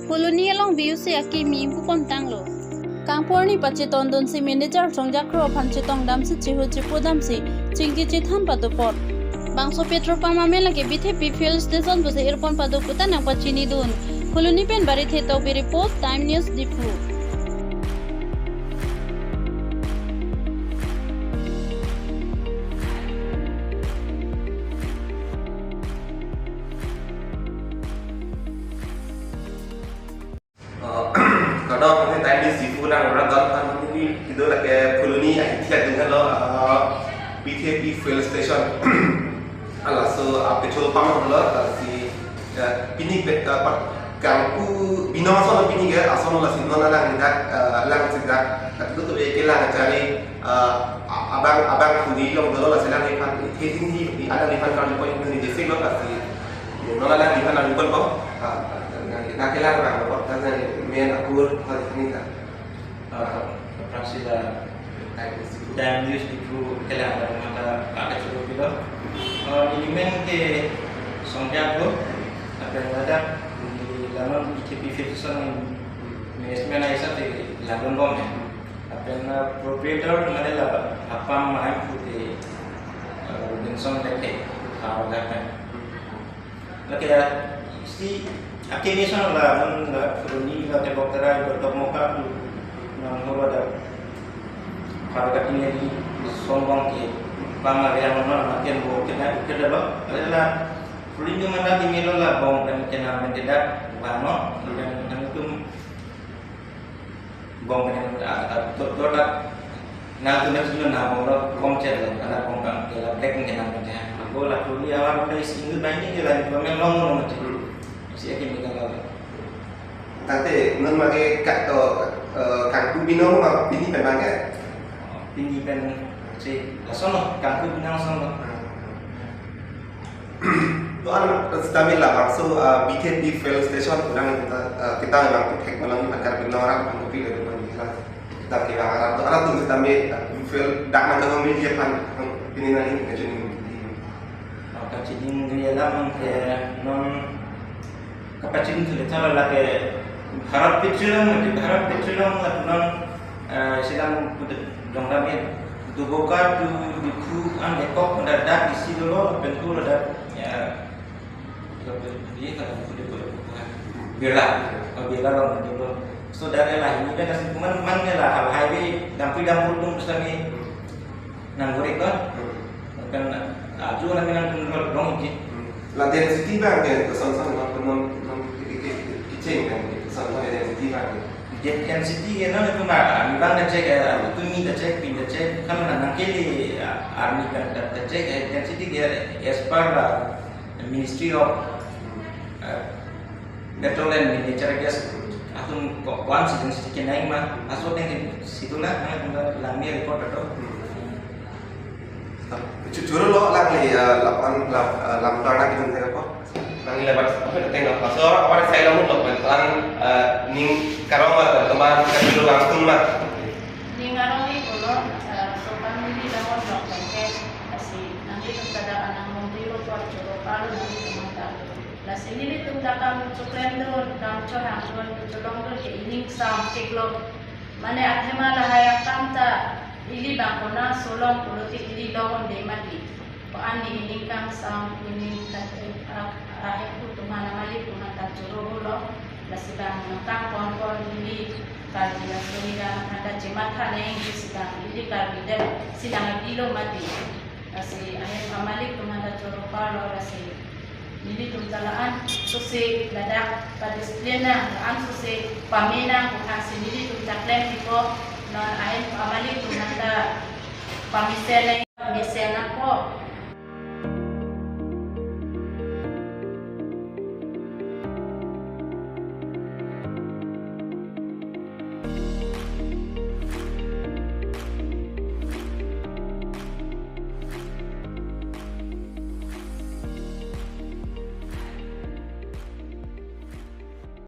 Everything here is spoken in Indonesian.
Huluni along biusi akimi pukon tanglo. Kangporni pachiton don si manager chongjakro panchitong damsi chihu chipu damsi chingki chithan padupot. Bangso petrol pump lagi BTP fuel station bose earpon paduputa nang pachini dun. Huluni pen bari theto bi report Time News Dipu. Kadang kita tadi sifu nang orang kan ini itu lagi koloni tiap dengan lo BTP fuel station. Alah so petrol pump lo si pini pet kangku bina soal pini ke asal lo si nona lang sidak itu tu dia kelang cari abang kudi lo dulu lah selang ikan ini ada ikan kalau poin ini jadi lo si nona lang ikan ada ikan kok. Nak kelar orang buat kan main akur hari ini kan. Praksida Time News Dipu kelar orang ada ada cukup itu. Ini main ke songjak tu apa yang ada di dalam BTP Federation Management Aisa di London bom. Apa yang proprietor adalah apa main putih Robinson Leke kalau dapat. Lagi si akhirnya sana lah koloni lah tembok terai bertemu tu nang ada pada katanya di sombong ke pama yang mana makin bo kena kedalo adalah koloni mana di melo lah bom dan kena mendadak bano dan itu bom yang todak na tu nak sudah na bom lo komcer ada bom kan kela black kena mendadak aku lah koloni awal dari single banyak jalan bom yang long macam siapa yang mengalami? Nanti non makai kat kangku bino mah bini pen banget. Bini pen si lasono kangku binang sono. Tu an stabil lah maksud BTP fuel station kurang kita memang teknologi pakar bina orang pangkopi dari mana kita kira arah tu arah tu stabil fuel dak nak kami dia pan bini nani macam ni. Kacing dia lah non kapacin tu lepas lagi harap petrolum non sedang dongramnya tu buka tu diku an ekor mendadak isi dulu bentuk ada ya dia kalau berak orang dulu saudara lah ini kan kasih teman lah highway dampur tu bersama nanggurek kan aju nak menang dong je Latihan density bang ke kesan-kesan non kicing kan kesan-kesan density bang. Density kan itu mah, bang dah cek, tu ni dah cek, pin dah cek. Kalau nak kali army kan dah cek density dia as per Ministry of Petrol and Natural Gas. Atau kuan si density kena mah, asal yang situlah, kita langnya report atau. Jujur lo lagi lapan nak kita tengok apa? Lagi lepas apa tengok apa? So apa saya lamun lo bentukan ning karong teman kan dulu langsung mah. Ning arong ni kulo sopan ni lawan lo kay kasi nanti keadaan ang montiro tuat juro paru nanti tumata. Las ini tumtakam cuklen don dam chora don tulong don ke ining sam tiklo. Mane athema lahayak tamta ili bangkona solong politik ili lawan de mati paan ni ining sam ini rakyat tu mana mali kumata juro lo lasibang nang kon ili kali aslinya ada jemata ne sidang ili kali de sidang ilo mati asi ayat amali kumata juro palo lasi ili tumtalaan sose ladak padisplena an sose pamena kasi ili tumtaklen tipo na ayat amali kumata pamisela